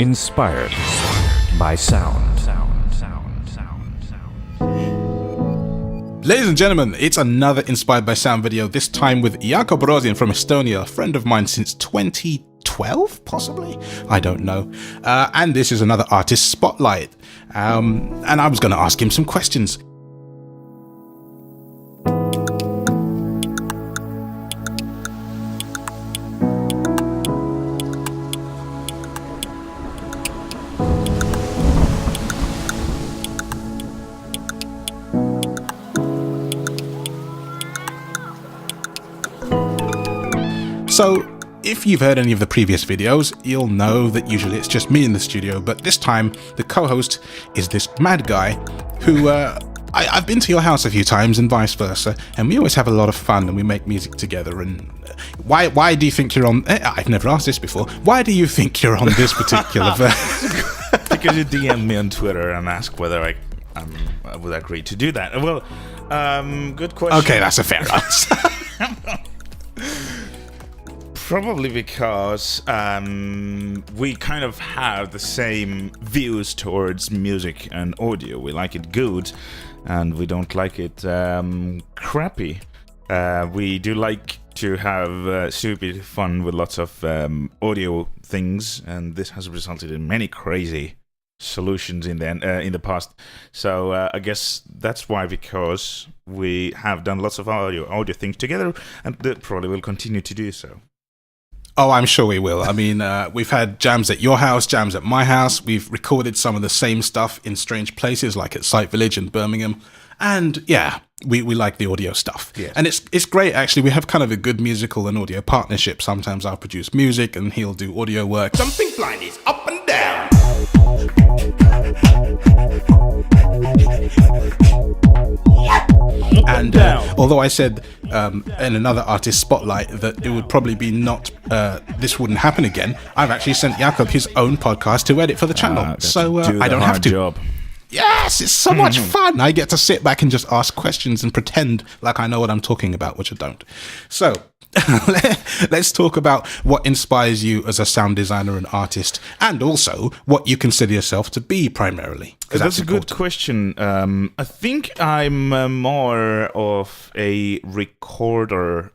Inspired by sound. Ladies and gentlemen, it's another Inspired by Sound video, this time with Jakob Rosin from Estonia, a friend of mine since 2012, possibly? I don't know. And this is another artist spotlight. And I was going to ask him some questions. So, if you've heard any of the previous videos, you'll know that usually it's just me in the studio, but this time the co-host is this mad guy who, I've been to your house a few times and vice versa, and we always have a lot of fun and we make music together. And why do you think you're on, I've never asked this before, why do you think you're on this particular Because you DM me on Twitter and ask whether I would agree to do that. Well, good question. Okay, that's a fair answer. Probably because we kind of have the same views towards music and audio. We like it good, and we don't like it crappy. We do like to have stupid fun with lots of audio things, and this has resulted in many crazy solutions in the past. So I guess that's why, because we have done lots of audio things together, and probably will continue to do so. Oh, I'm sure we will. I mean, we've had jams at your house, jams at my house. We've recorded some of the same stuff in strange places, like at Site Village in Birmingham. And yeah, we like the audio stuff. Yes. And it's great, actually. We have kind of a good musical and audio partnership. Sometimes I'll produce music and he'll do audio work. Something blind is up and down. And although I said in another artist spotlight that it would probably be not, this wouldn't happen again, I've actually sent Jakob his own podcast to edit for the channel. So I don't have to. Job. Yes, it's so much fun. I get to sit back and just ask questions and pretend like I know what I'm talking about, which I don't. So let's talk about what inspires you as a sound designer and artist, and also what you consider yourself to be primarily. That's a good question. I think I'm more of a recorder,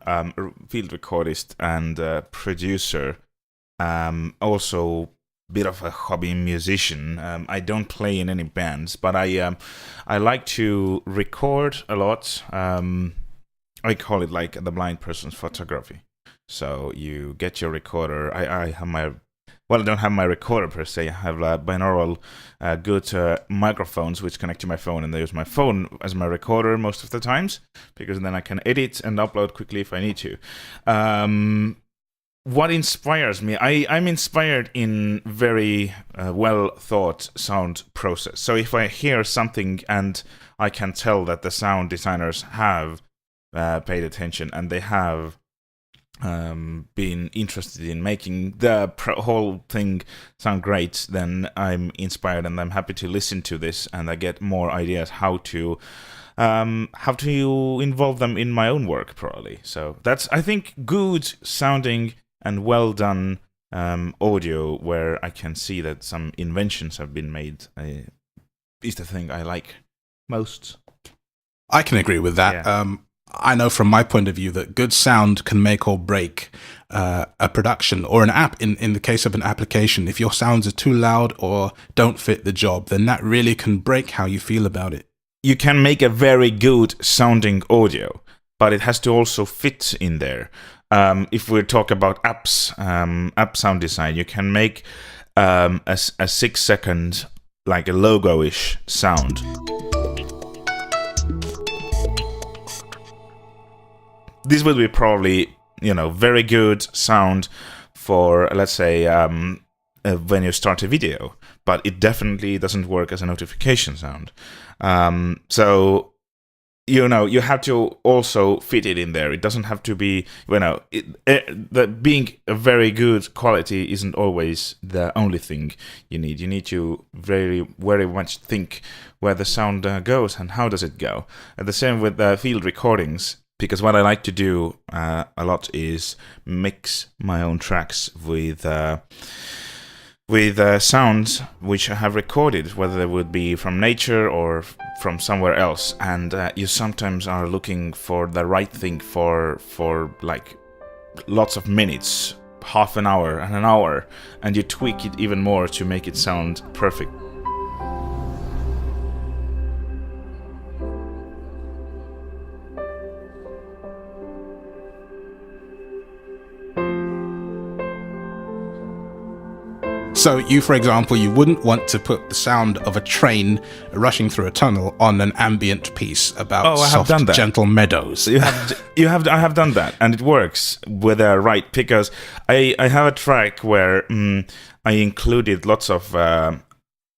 field recordist and producer. Also bit of a hobby musician. I don't play in any bands, but I like to record a lot. I call it like the blind person's photography. So you get your recorder. I have my, well, I don't have my recorder per se. I have binaural good microphones which connect to my phone, and I use my phone as my recorder most of the times, because then I can edit and upload quickly if I need to. What inspires me? I'm inspired in very well thought sound process. So if I hear something and I can tell that the sound designers have paid attention and they have been interested in making the whole thing sound great, then I'm inspired and I'm happy to listen to this, and I get more ideas how to involve them in my own work, probably. So that's, I think, good sounding and well done audio where I can see that some inventions have been made is the thing I like most. I can agree with that. Yeah. I know from my point of view that good sound can make or break a production or an app. In the case of an application, if your sounds are too loud or don't fit the job, then that really can break how you feel about it. You can make a very good sounding audio, but it has to also fit in there. If we talk about apps, app sound design, you can make a 6-second, like a logo-ish sound. This would be probably, very good sound for, let's say, when you start a video, but it definitely doesn't work as a notification sound. So, you have to also fit it in there. It doesn't have to be, being a very good quality isn't always the only thing you need. You need to very, very much think where the sound goes and how does it go. And the same with field recordings. Because what I like to do a lot is mix my own tracks with sounds which I have recorded, whether they would be from nature or from somewhere else, and you sometimes are looking for the right thing for like lots of minutes, half an hour and an hour, and you tweak it even more to make it sound perfect. So you, for example, you wouldn't want to put the sound of a train rushing through a tunnel on an ambient piece about I have done that. gentle meadows. I have done that, and it works with a right, because I have a track where I included lots of.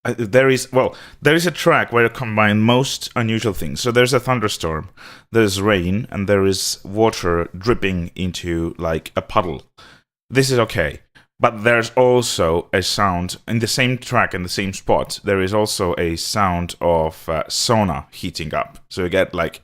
There is a track where I combine most unusual things. So there's a thunderstorm, there's rain, and there is water dripping into like a puddle. This is okay. But there's also a sound in the same track, in the same spot. There is also a sound of sauna heating up. So you get like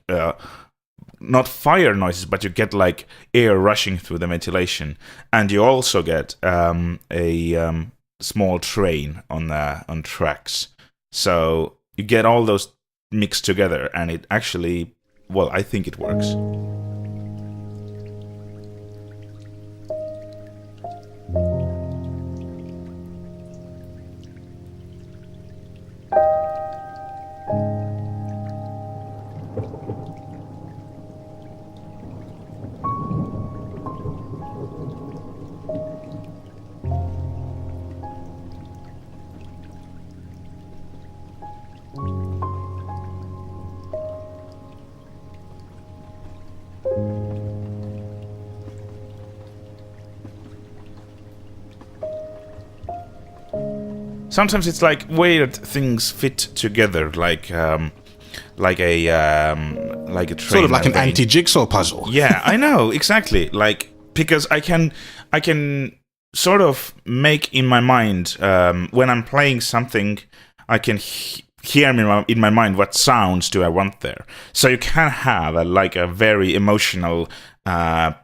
not fire noises, but you get like air rushing through the ventilation, and you also get a small train on tracks. So you get all those mixed together, and it actually, I think it works. Sometimes it's like weird things fit together, like a train, sort of like an anti-jigsaw puzzle. Yeah, I know exactly. Like, because I can sort of make in my mind when I'm playing something, I can hear in my mind what sounds do I want there. So you can have a very emotional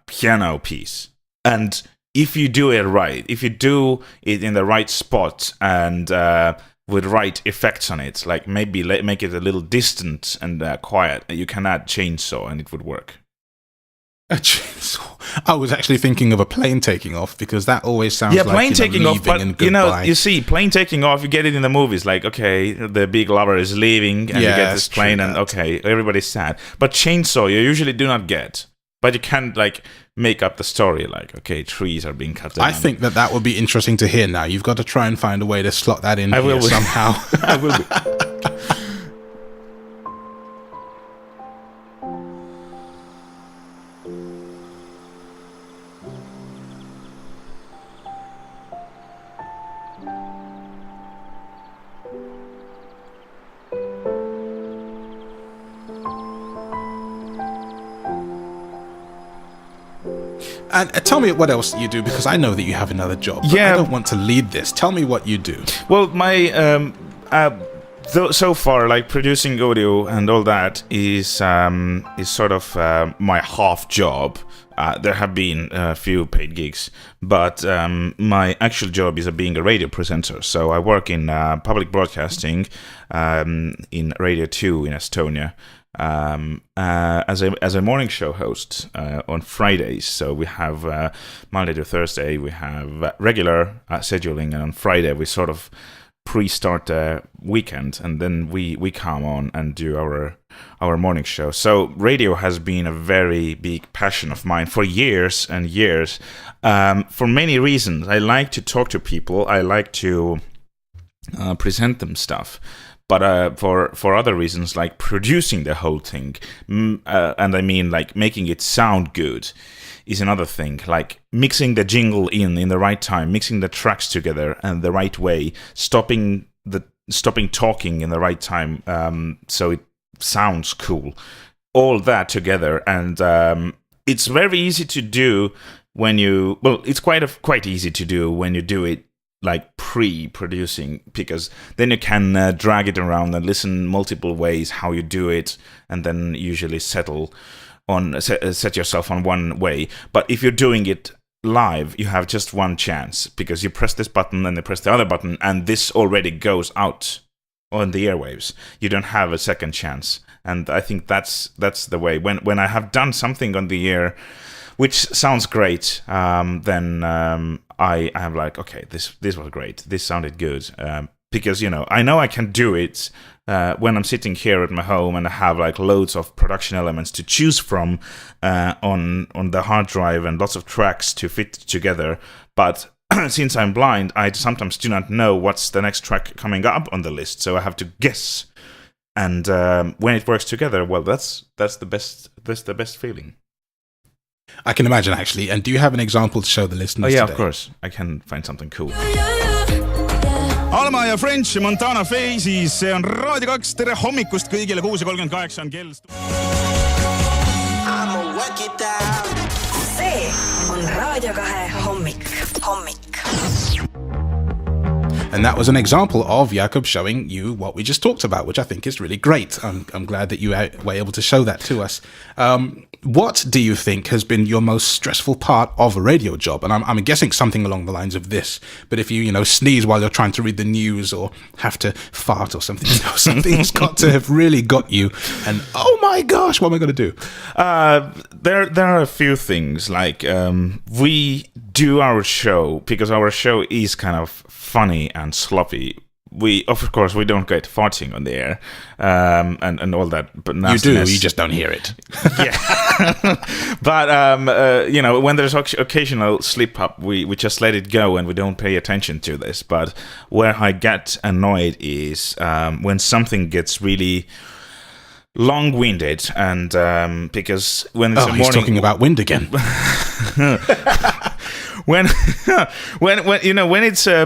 piano piece, and if you do it right, if you do it in the right spot and with right effects on it, like maybe make it a little distant and quiet, you can add chainsaw and it would work. A chainsaw? I was actually thinking of a plane taking off, because that always sounds like plane taking off. But you see, plane taking off, you get it in the movies. Like, okay, the big lover is leaving, and you get this plane, and okay, everybody's sad. But chainsaw, you usually do not get. But you can make up the story, like, okay, trees are being cut down. I think that would be interesting to hear now. You've got to try and find a way to slot that in here somehow. I will be. And tell me what else you do, because I know that you have another job. But I don't want to lead this. Tell me what you do. Well, my so far, like producing audio and all that is sort of my half job. There have been a few paid gigs, but my actual job is being a radio presenter. So I work in public broadcasting in Radio 2 in Estonia. As a morning show host on Fridays. So we have Monday to Thursday we have regular scheduling, and on Friday we sort of pre-start the weekend, and then we come on and do our morning show. So radio has been a very big passion of mine for years and years, for many reasons. I like to talk to people, I like to present them stuff. But for other reasons, like producing the whole thing, and I mean like making it sound good, is another thing. Like mixing the jingle in the right time, mixing the tracks together and the right way, stopping talking in the right time, so it sounds cool. All that together, and it's very easy to do when you. Well, it's quite easy to do when you do it like pre-producing, because then you can drag it around and listen multiple ways how you do it, and then usually set yourself on one way. But if you're doing it live, you have just one chance because you press this button and you press the other button, and this already goes out on the airwaves. You don't have a second chance, and I think that's the way. When I have done something on the air, which sounds great, then I am like, okay, this was great. This sounded good. Because, I know I can do it when I'm sitting here at my home and I have like loads of production elements to choose from on the hard drive and lots of tracks to fit together. But since I'm blind, I sometimes do not know what's the next track coming up on the list. So I have to guess. And when it works together, well, that's the best. That's the best feeling. I can imagine, actually. And do you have an example to show the listeners yeah, today? Of course. I can find something cool. Alma ja French Montana Faces, see on Raadio 2, tere hommikust kõigile, 6:38 on kell. See on Raadio 2 hommik. And that was an example of Jakob showing you what we just talked about, which I think is really great. I'm glad that you were able to show that to us. What do you think has been your most stressful part of a radio job? And I'm guessing something along the lines of this. But if you sneeze while you're trying to read the news or have to fart or something, something's got to have really got you. And oh my gosh, what am I going to do? There are a few things. Like we do our show because our show is kind of funny and sloppy. Of course we don't get farting on the air and all that, but nastiness. You just don't hear it. Yeah. But when there's occasional slip up, we just let it go and we don't pay attention to this. But where I get annoyed is when something gets really long-winded, and because when it's a morning, he's talking about wind again. when it's a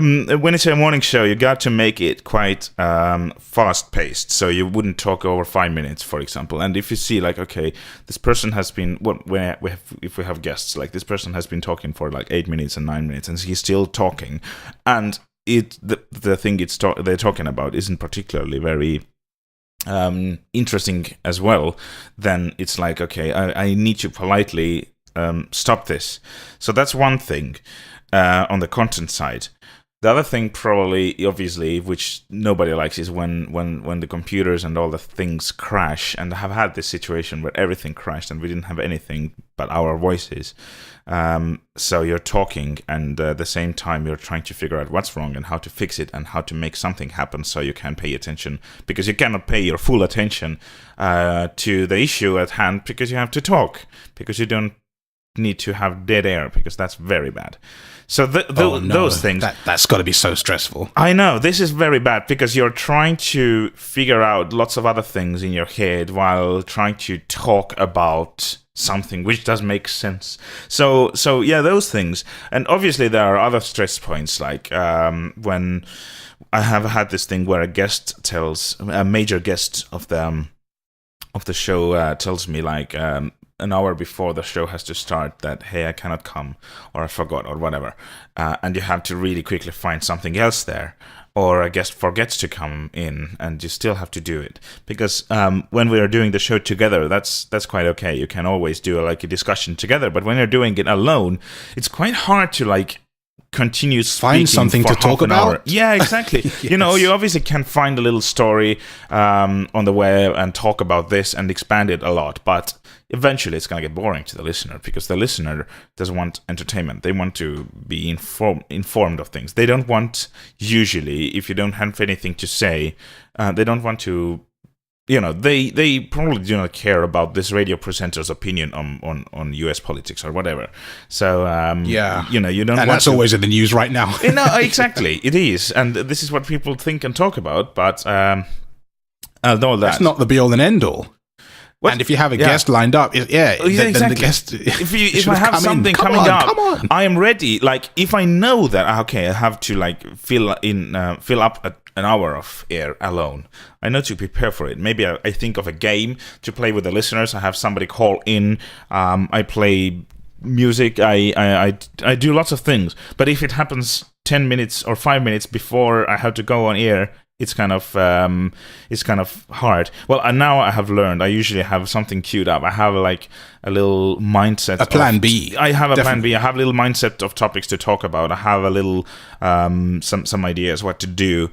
morning show, you got to make it quite fast-paced, so you wouldn't talk over 5 minutes, for example. And if you see, like, okay, this person has been, if we have guests, like this person has been talking for like 8 minutes and 9 minutes, and he's still talking, and the thing they're talking about isn't particularly very interesting as well, then it's like, okay, I need to politely stop this. So that's one thing on the content side. The other thing, probably, obviously, which nobody likes, is when the computers and all the things crash. And I have had this situation where everything crashed and we didn't have anything but our voices. So you're talking, and at the same time you're trying to figure out what's wrong and how to fix it and how to make something happen so you can pay attention, because you cannot pay your full attention to the issue at hand, because you have to talk, because you don't need to have dead air, because that's very bad. So those things, that's got to be so stressful. I know, this is very bad, because you're trying to figure out lots of other things in your head while trying to talk about something which does make sense. So yeah, those things. And obviously there are other stress points, like when I have had this thing where a major guest of the show tells me, like, an hour before the show has to start, that, hey, I cannot come, or I forgot, or whatever, and you have to really quickly find something else there, or a guest forgets to come in, and you still have to do it, because when we are doing the show together, that's quite okay. You can always do a discussion together, but when you're doing it alone, it's quite hard to continue find something to talk about. Yeah, exactly. Yes. You obviously can find a little story on the web and talk about this and expand it a lot, but eventually it's going to get boring to the listener, because the listener doesn't want entertainment. They want to be informed of things. They don't want, usually, if you don't have anything to say, they don't want to, they probably do not care about this radio presenter's opinion on US politics or whatever. So, yeah, you don't and want that's always in the news right now. Exactly, it is. And this is what people think and talk about, but that's not the be-all and end-all. What? And if you have a guest lined up, exactly. Then the guest. If I have something coming up, I am ready. Like, if I know that, okay, I have to fill up an hour of air alone, I know to prepare for it. Maybe I think of a game to play with the listeners. I have somebody call in. I play music. I do lots of things. But if it happens 10 minutes or 5 minutes before I have to go on air, it's kind of hard. Well, now I have learned. I usually have something queued up. I have like a little mindset. A plan B. I have a plan B. I have a little mindset of topics to talk about. I have a little some ideas what to do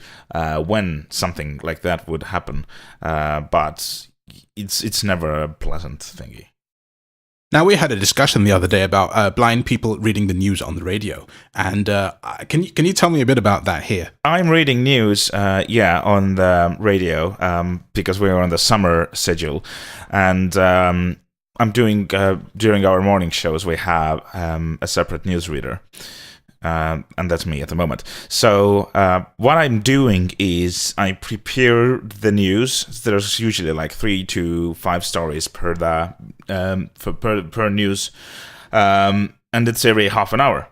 when something like that would happen. But it's never a pleasant thingy. Now, we had a discussion the other day about blind people reading the news on the radio, and can you tell me a bit about that here? I'm reading news, on the radio because we're on the summer schedule, and I'm doing during our morning shows we have a separate newsreader. And that's me at the moment. So what I'm doing is I prepare the news. There's usually like 3 to 5 stories per news, and it's every half an hour.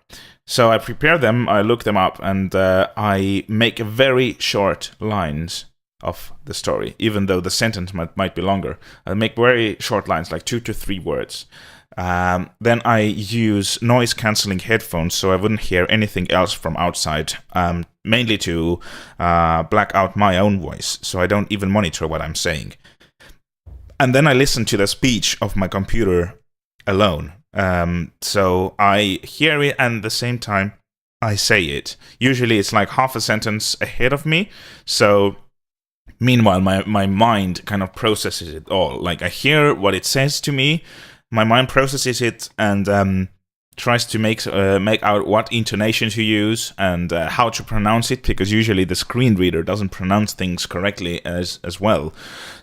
So I prepare them, I look them up, and I make very short lines of the story, even though the sentence might be longer. I make very short lines, like 2 to 3 words. Then I use noise-cancelling headphones so I wouldn't hear anything else from outside, mainly to black out my own voice, so I don't even monitor what I'm saying. And then I listen to the speech of my computer alone. So I hear it, and at the same time I say it. Usually it's like half a sentence ahead of me, so meanwhile my mind kind of processes it all. Like I hear what it says to me, my mind processes it and tries to make out what intonation to use and how to pronounce it, because usually the screen reader doesn't pronounce things correctly as well.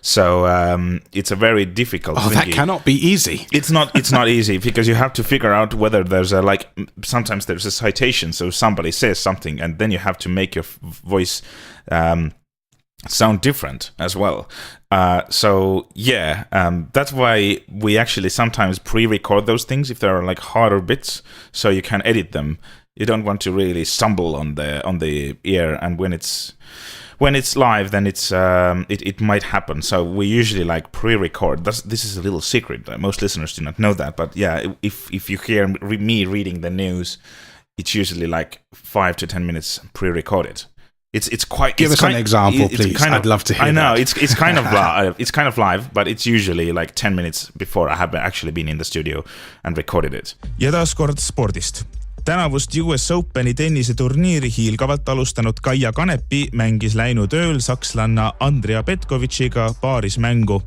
So it's a very difficult thing. That cannot be easy. It's not easy, because you have to figure out whether there's sometimes there's a citation, so somebody says something and then you have to make your voice sound different as well. That's why we actually sometimes pre-record those things if there are like harder bits, so you can edit them. You don't want to really stumble on the air, and when it's live, then it might happen. So we usually like pre-record. This is a little secret. Most listeners do not know that, but yeah, if you hear me reading the news, it's usually like 5 to 10 minutes pre-recorded. It's quite. Give us an example, please. I'd love to hear. I know that. it's kind of it's kind of live, but it's usually like 10 minutes before I have actually been in the studio and recorded it. Ja taas kord spordist. Tänavust US Openi tenniseturniiri hiilgavalt alustanud Kaia Kanepi mängis läinud ööl sakslanna Andrea Petkovitšiga paarismängu.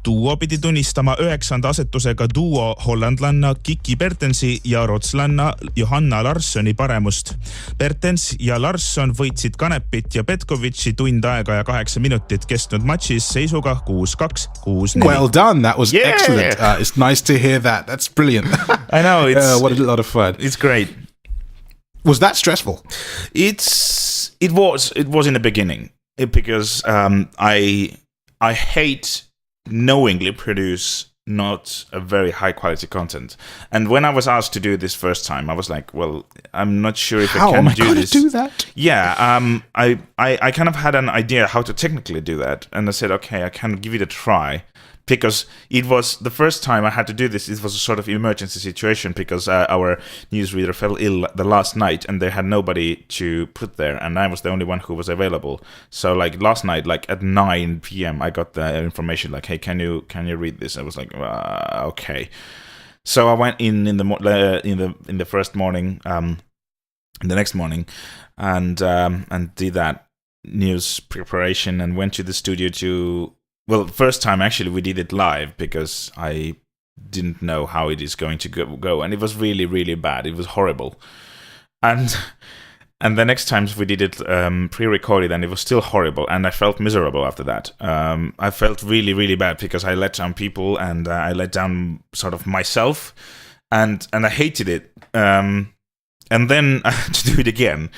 Duo pidi tunnistama 9. asetusega duo hollandlanna Kiki Bertensi ja rootslanna Johanna Larssoni paremust. Bertens ja Larsson võitsid Kanepit ja Petkovitši tund aega ja 8 minutit kestnud matšis seisuga 6-2, 6-4. Well done, that was excellent. It's nice to hear that. That's brilliant. I know, what a lot of fun. It's great. Was that stressful? It was in the beginning, because I hate knowingly produce not a very high quality content. And when I was asked to do this first time, I was like, well, I'm not sure if I can do this. Do that? Yeah, I kind of had an idea how to technically do that, and I said, okay, I can give it a try. Because it was the first time I had to do this, it was a sort of emergency situation, because our newsreader fell ill the last night and they had nobody to put there, and I was the only one who was available. So like last night, like at 9 p.m, I got the information like, hey, can you read this? I was like, okay. So I went in the first morning, the next morning, and did that news preparation and went to the studio to. Well, first time actually we did it live, because I didn't know how it is going to go, and it was really, really bad. It was horrible, and the next times we did it pre-recorded, and it was still horrible, and I felt miserable after that. I felt really, really bad, because I let down people, and I let down sort of myself, and I hated it. And then I had to do it again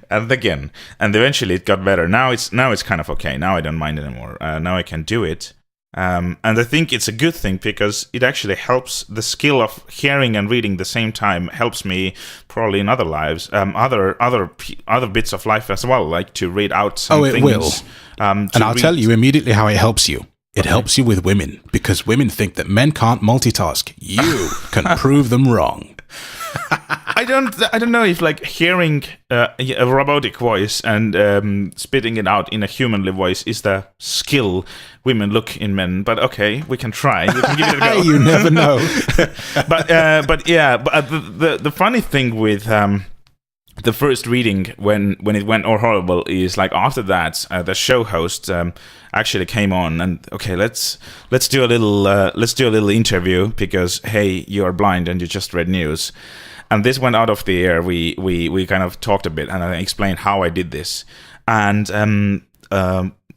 and again, and eventually it got better. Now it's kind of okay. Now I don't mind anymore. Now I can do it, and I think it's a good thing, because it actually helps. The skill of hearing and reading the same time helps me probably in other lives, other bits of life as well, like to read out some things. Will. And I'll tell you immediately how it helps you. It helps you with women, because women think that men can't multitask. You can prove them wrong. I don't know if like hearing a robotic voice and spitting it out in a humanly voice is the skill women look in men. But okay, we can try. We can give it a go. You never know. But the funny thing with the first reading when it went all horrible is like after that the show host actually came on and okay, let's do a little interview because hey, you are blind and you just read news. And this went out of the air. We kind of talked a bit, and I explained how I did this. And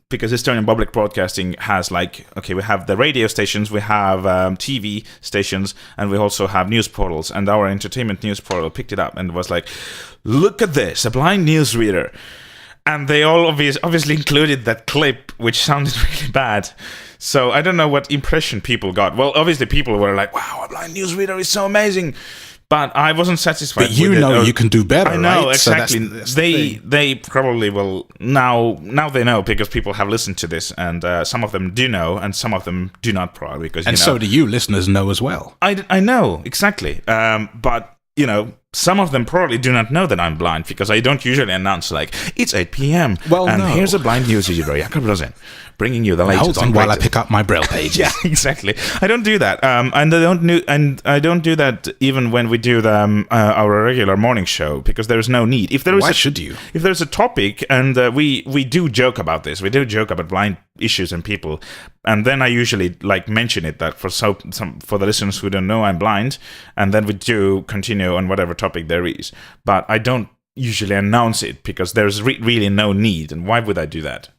because Estonian Public Broadcasting has like, okay, we have the radio stations, we have TV stations, and we also have news portals. And our entertainment news portal picked it up and was like, look at this, a blind newsreader. And they all obviously included that clip, which sounded really bad. So I don't know what impression people got. Well, obviously people were like, wow, a blind newsreader is so amazing. But I wasn't satisfied. But you know you can do better. I know, right? exactly. So that's they probably will now they know because people have listened to this, and some of them do know, and some of them do not probably because so do you listeners know as well. I know exactly. But some of them probably do not know that I'm blind because I don't usually announce like it's 8 p.m. Well, and no. Here's a blind news reader, Jakob Rosin, bringing you the latest. Hold on while I pick up my braille pages. Yeah, exactly. I don't do that, and I don't do that even when we do our regular morning show because there is no need. Why should you? If there's a topic, and we do joke about this, we do joke about blind issues and people, and then I usually like mention it that for the listeners who don't know I'm blind, and then we do continue on whatever topic there is. But I don't usually announce it because there's really no need, and why would I do that?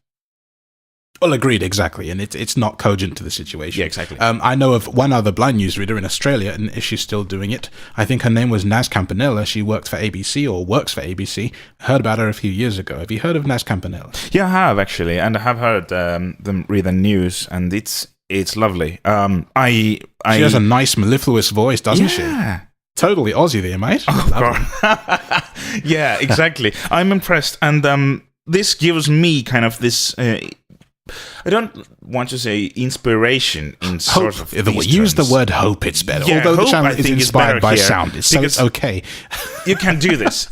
Well, agreed, exactly, and it's not cogent to the situation. Yeah, exactly. I know of one other blind newsreader in Australia, and she's still doing it. I think her name was Naz Campanella. She worked for ABC or works for ABC. Heard about her a few years ago. Have you heard of Naz Campanella? Yeah, I have actually, and I have heard them read the news, and it's lovely. She has a nice mellifluous voice, doesn't she? Yeah. Totally Aussie there, mate. Oh, yeah, exactly. I'm impressed, and this gives me kind of this. I don't want to say inspiration in sort of use the word hope, it's better. Yeah, although the channel is is inspired by here, sound, so it's okay. You can do this.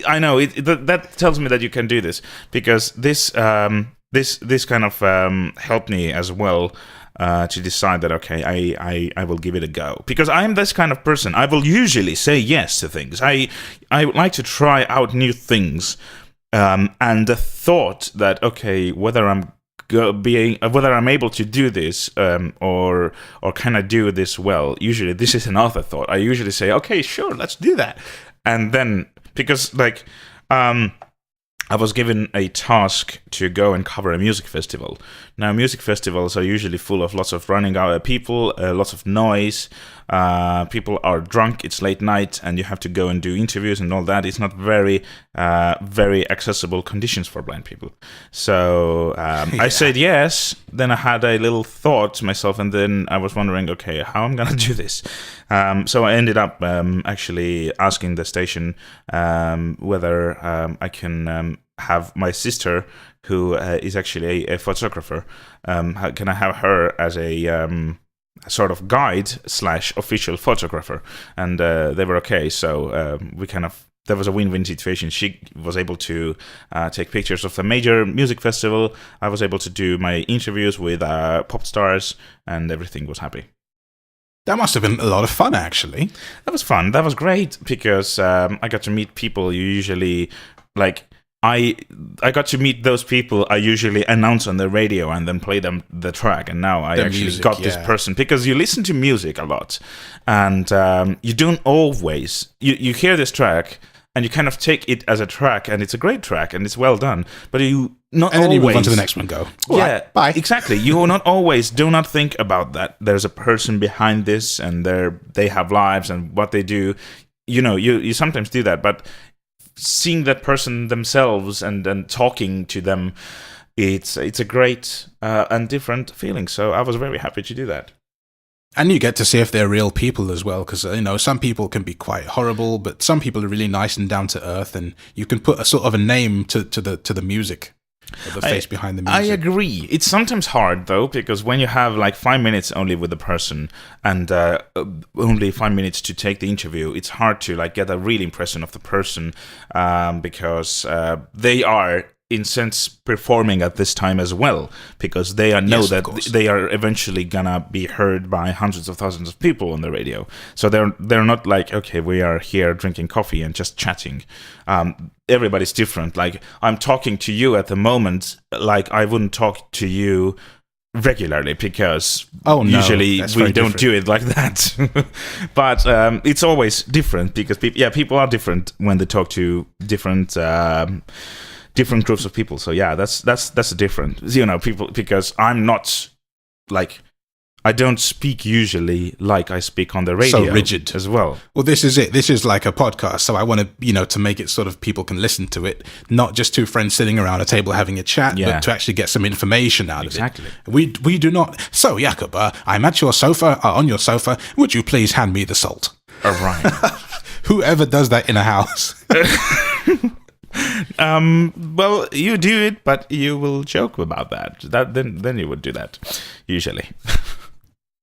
I know that tells me that you can do this because this kind of helped me as well to decide that okay, I will give it a go because I'm this kind of person. I will usually say yes to things. I like to try out new things, and the thought that okay, whether I'm able to do this or can I do this well, usually this is an afterthought. I usually say okay, sure, let's do that, and then because like I was given a task to go and cover a music festival. Now, music festivals are usually full of lots of running out people, lots of noise. People are drunk. It's late night, and you have to go and do interviews and all that. It's not very, very accessible conditions for blind people. So I said yes. Then I had a little thought to myself, and then I was wondering, okay, how I'm gonna do this. So I ended up actually asking the station whether I can have my sister, who is actually a photographer. Can I have her as a sort of guide / official photographer? And they were okay. So there was a win-win situation. She was able to take pictures of a major music festival. I was able to do my interviews with pop stars, and everything was happy. That must have been a lot of fun, actually. That was fun. That was great because I got to meet people you usually like. I got to meet those people I usually announce on the radio and then play them the track, and now I actually got this person because you listen to music a lot, and you don't always you hear this track and you kind of take it as a track, and it's a great track and it's well done, but you not and then always you move on to the next one. Go yeah, right, bye. Exactly. You not always do not think about that. There's a person behind this, and they have lives and what they do. You sometimes do that, but seeing that person themselves and talking to them, it's a great and different feeling. So I was very happy to do that. And you get to see if they're real people as well, because some people can be quite horrible, but some people are really nice and down to earth, and you can put a sort of a name to the music. or the face behind the music. I agree. It's sometimes hard though, because when you have like 5 minutes only with the person and only 5 minutes to take the interview, it's hard to like get a real impression of the person because they are in sense performing at this time as well, because they know that they are eventually gonna be heard by hundreds of thousands of people on the radio. So they're not like, okay, we are here drinking coffee and just chatting. Everybody's different. Like I'm talking to you at the moment, like I wouldn't talk to you regularly because usually we don't do it like that. But it's always different because people are different when they talk to different groups of people. So yeah, that's a different, people, because I'm not like, I don't speak usually like I speak on the radio. So rigid as well. Well, this is it. This is like a podcast. So I want to, to make it sort of people can listen to it, not just two friends sitting around a table having a chat, but to actually get some information out of it. Exactly. We do not. So Jakob, I'm at your sofa, on your sofa. Would you please hand me the salt? All right. Whoever does that in a house. Well, you do it, but you will joke about that. Then you would do that, usually.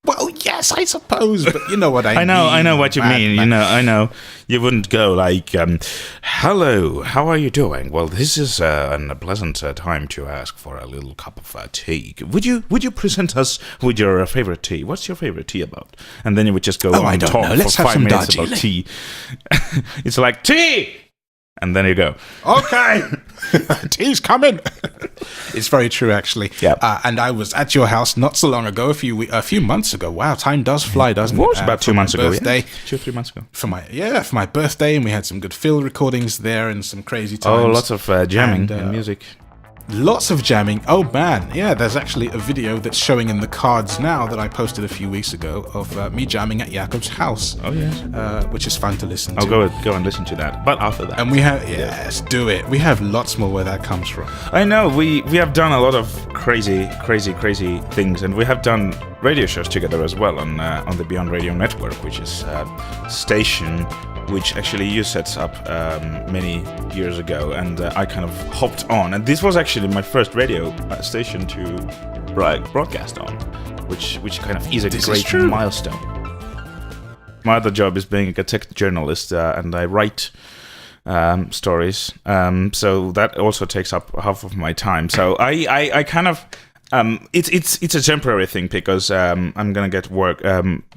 Well, yes, I suppose, but you know what I mean. I know what you mean. I know. You wouldn't go like, hello, how are you doing? Well, this is a pleasant time to ask for a little cup of tea. Would you present us with your favorite tea? What's your favorite tea about? And then you would just go on and talk for 5 minutes about tea. It's like, tea! And then you go, okay, tea's coming. It's very true, actually. Yeah. And I was at your house not so long ago, a few months ago. Wow, time does fly, doesn't it? It was about 2 months ago. Birthday. Yeah. 2 or 3 months ago. For my birthday, and we had some good field recordings there and some crazy times. Oh, lots of jamming and music. Lots of jamming. Oh man, yeah. There's actually a video that's showing in the cards now that I posted a few weeks ago of me jamming at Jakob's house. Oh yes, which is fun to listen to. I'll go and listen to that. But after that, and we have do it. We have lots more where that comes from. I know we have done a lot of crazy things, and we have done radio shows together as well on the Beyond Radio Network, which is a station which actually you set up many years ago, and I kind of hopped on. And this was actually my first radio station to broadcast on, which kind of is a great milestone. My other job is being a tech journalist, and I write stories. So that also takes up half of my time. So I kind of it's a temporary thing because I'm gonna get work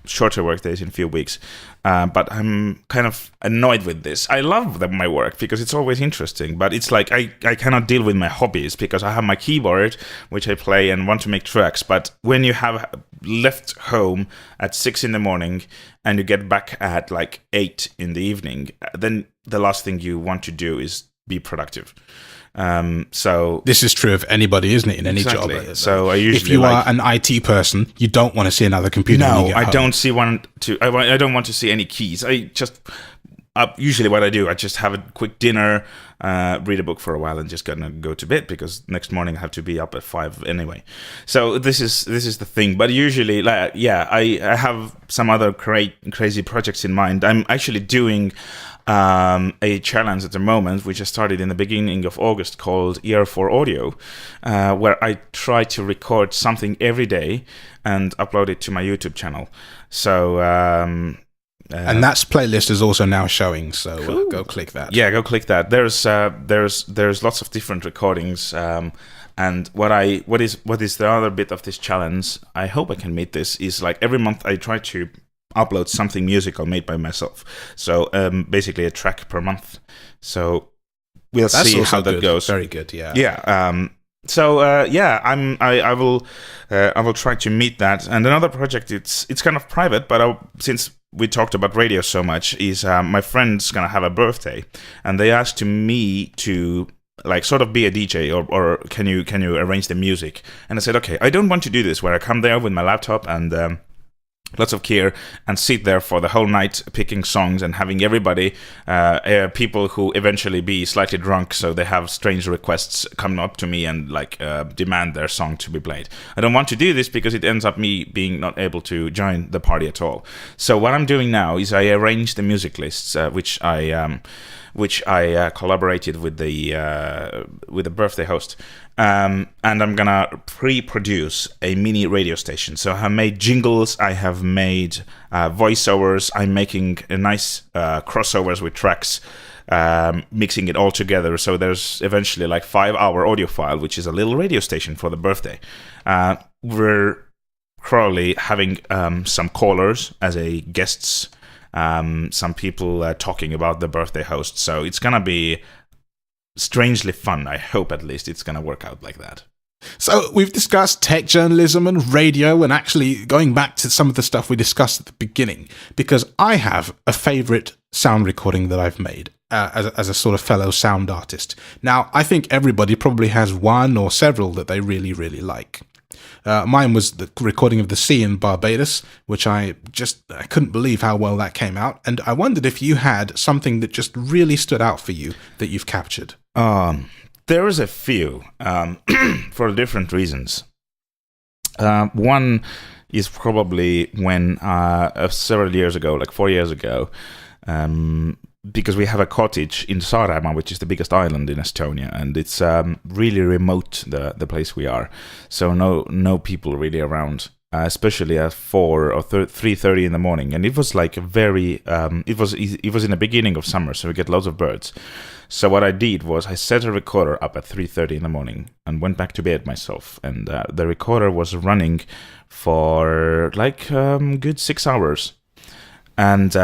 shorter work days in a few weeks. But I'm kind of annoyed with this. I love my work because it's always interesting, but it's like I cannot deal with my hobbies because I have my keyboard, which I play and want to make tracks. But when you have left home at 6 a.m. and you get back at like 8 p.m, then the last thing you want to do is be productive. So this is true of anybody, isn't it? In any job. So I usually, if you are an IT person, you don't want to see another computer. No, I don't see one. I don't want to see any keys. I just usually what I do, I just have a quick dinner, read a book for a while, and just gonna go to bed because next morning I have to be up at 5 anyway. So this is the thing. But usually, I have some other crazy projects in mind. I'm actually doing a challenge at the moment, which I started in the beginning of August, called Ear for Audio, where I try to record something every day and upload it to my YouTube channel. So and that playlist is also now showing, so cool. Go click that. Yeah, go click that. There's lots of different recordings, and what is the other bit of this challenge, I hope I can meet this, is like every month I try to upload something musical made by myself. So basically a track per month. So we'll see how that goes. Very good, yeah. Yeah. I will try to meet that. And another project, it's kind of private, but since we talked about radio so much, is my friend's gonna have a birthday, and they asked me to like sort of be a DJ or can you arrange the music? And I said, okay, I don't want to do this where I come there with my laptop and lots of gear and sit there for the whole night picking songs and having everybody, people who eventually be slightly drunk, so they have strange requests come up to me and like demand their song to be played. I don't want to do this because it ends up me being not able to join the party at all. So what I'm doing now is I arrange the music lists, which which I collaborated with the birthday host. And I'm gonna pre-produce a mini radio station. So I have made jingles, I have made voiceovers, I'm making a nice crossovers with tracks, mixing it all together. So there's eventually like 5-hour audio file, which is a little radio station for the birthday. We're probably having some callers as a guests, some people talking about the birthday host. So it's gonna be strangely fun. I hope at least it's gonna work out like that. So we've discussed tech journalism and radio, and actually going back to some of the stuff we discussed at the beginning, because I have a favorite sound recording that I've made as a sort of fellow sound artist. Now, I think everybody probably has one or several that they really, really like. Mine was the recording of the sea in Barbados, which I couldn't believe how well that came out. And I wondered if you had something that just really stood out for you that you've captured. There is a few for different reasons. One is probably when several years ago, like 4 years ago, because we have a cottage in Saaremaa, which is the biggest island in Estonia, and it's really remote, the place we are. So no people really around, especially at 4 or 3:30 in the morning. And it was like it was in the beginning of summer, so we get lots of birds. So what I did was I set a recorder up at 3:30 in the morning and went back to bed myself. And the recorder was running for like good 6 hours. And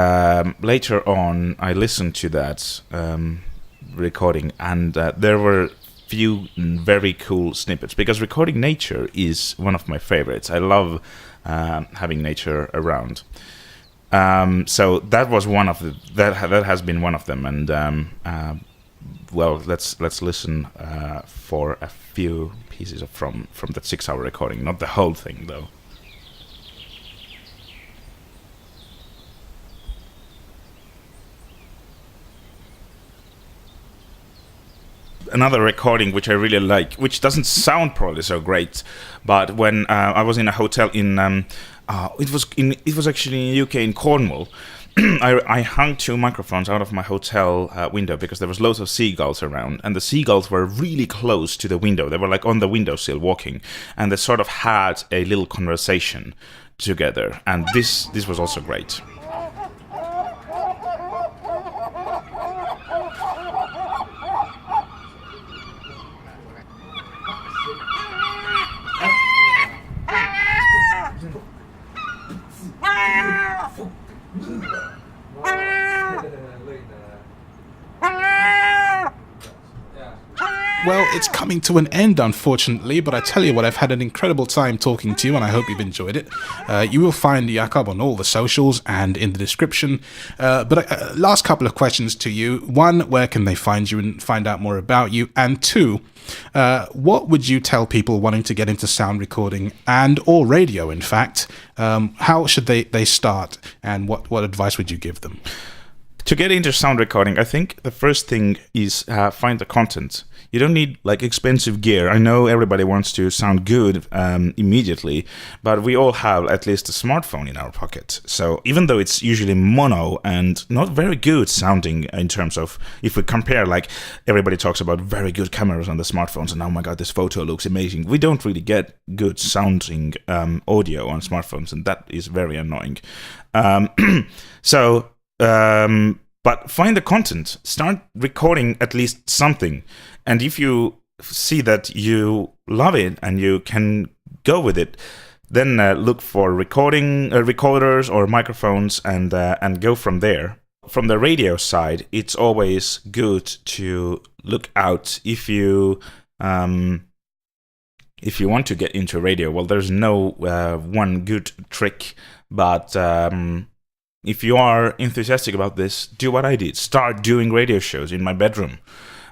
later on, I listened to that recording, and there were few very cool snippets, because recording nature is one of my favorites. I love having nature around. So that was one of that has been one of them. And well, let's listen for a few pieces from that 6-hour recording, not the whole thing though. Another recording which I really like, which doesn't sound probably so great, but when I was in a hotel in it was actually in UK, in Cornwall. I hung 2 microphones out of my hotel window because there was loads of seagulls around, and the seagulls were really close to the window. They were like on the windowsill walking, and they sort of had a little conversation together, and this was also great. Well, it's coming to an end, unfortunately, but I tell you what, I've had an incredible time talking to you, and I hope you've enjoyed it. You will find Jakob on all the socials and in the description. But last couple of questions to you. 1, where can they find you and find out more about you? And 2, what would you tell people wanting to get into sound recording and or radio, in fact? How should they start, and what advice would you give them? To get into sound recording, I think the first thing is find the content. You don't need like expensive gear. I know everybody wants to sound good immediately, but we all have at least a smartphone in our pocket. So even though it's usually mono and not very good sounding in terms of, if we compare, like everybody talks about very good cameras on the smartphones and oh my god, this photo looks amazing. We don't really get good sounding audio on smartphones, and that is very annoying. But find the content, start recording at least something. And if you see that you love it and you can go with it, then look for recorders or microphones and go from there. From the radio side, it's always good to look out if you want to get into radio. Well, there's no one good trick, but if you are enthusiastic about this, do what I did. Start doing radio shows in my bedroom.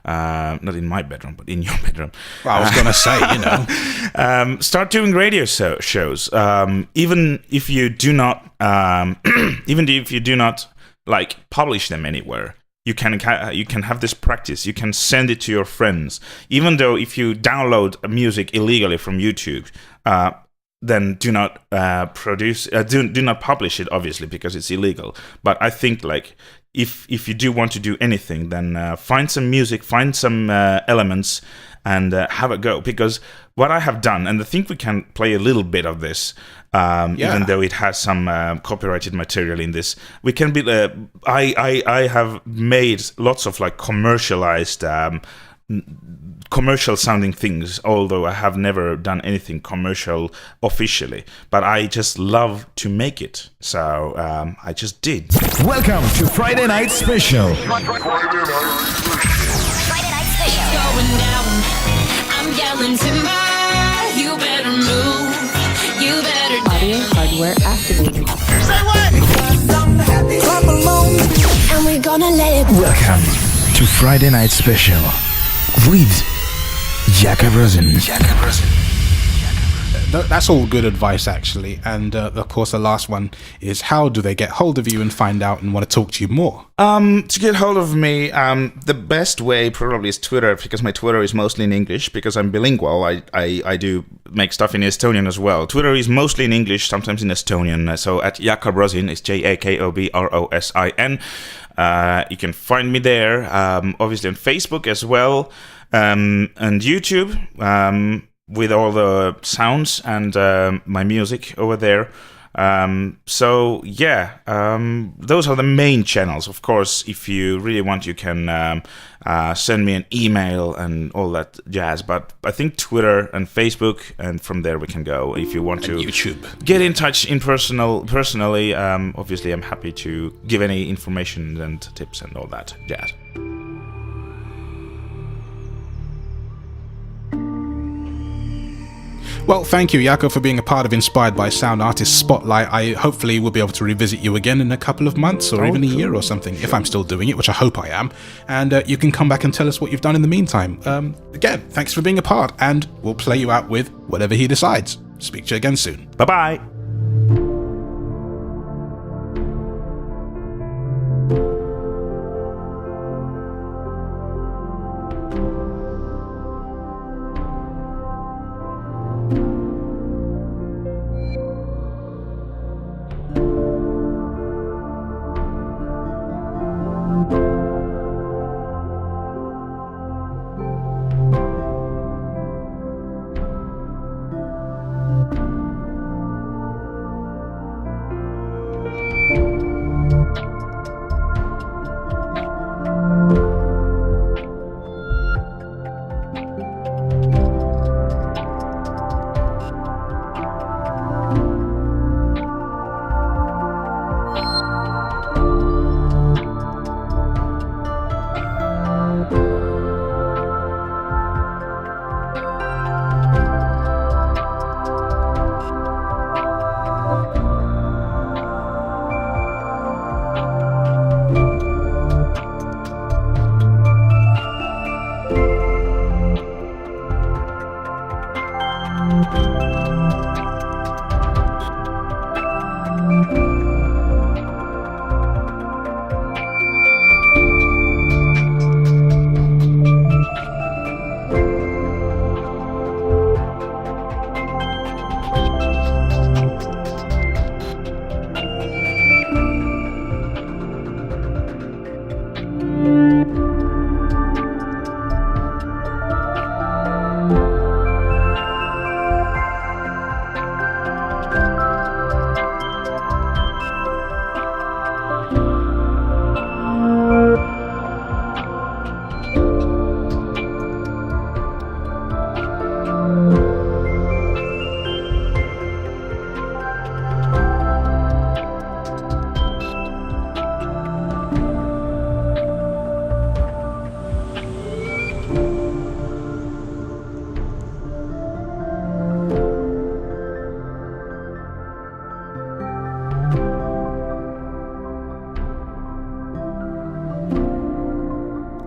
Not in my bedroom, but in your bedroom. Well, I was going to say, you know. Start doing radio shows. Even if you do not, like publish them anywhere, you can have this practice. You can send it to your friends. Even though if you download music illegally from YouTube, then do not do not publish it, obviously, because it's illegal. But I think like if you do want to do anything, then find some music, find some elements, and have a go. Because what I have done, and I think we can play a little bit of this, even though it has some copyrighted material in this, we can be. I have made lots of like commercialized. Commercial sounding things, although I have never done anything commercial officially, but I just love to make it, so I just did. Welcome to Friday Night Special. Friday night special. Going down. I'm yelling timber. You better move. You better Audio hardware activated. say what? Clap along. And we're gonna let it. Welcome to Friday Night Special with Jakob Rosin. That's all good advice, actually. And of course, the last one is, how do they get hold of you and find out and want to talk to you more? To get hold of me, the best way probably is Twitter, because my Twitter is mostly in English, because I'm bilingual. I do make stuff in Estonian as well. Twitter is mostly in English, sometimes in Estonian. So at Jakob Rosin, it's JAKOBROSIN. You can find me there, obviously on Facebook as well, and YouTube, with all the sounds and my music over there. So yeah, those are the main channels. Of course, if you really want, you can send me an email and all that jazz. But I think Twitter and Facebook, and from there we can go. If you want to YouTube, get in touch personally, obviously I'm happy to give any information and tips and all that jazz. Well, thank you, Jakob, for being a part of Inspired by Sound Artist Spotlight. I hopefully will be able to revisit you again in a couple of months or even a year or something, if I'm still doing it, which I hope I am. And you can come back and tell us what you've done in the meantime. Again, thanks for being a part, and we'll play you out with whatever he decides. Speak to you again soon. Bye-bye.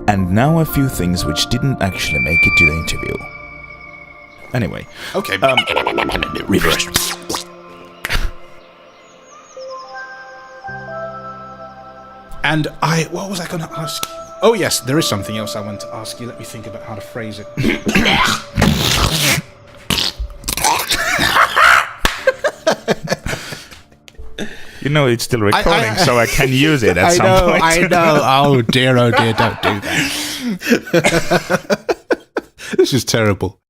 And now a few things which didn't actually make it to the interview. Anyway. Okay. Reverse. And what was I going to ask you? Oh, yes, there is something else I want to ask you. Let me think about how to phrase it. You know it's still recording, so I can use it at some point. I know. Oh dear, don't do that. This is terrible.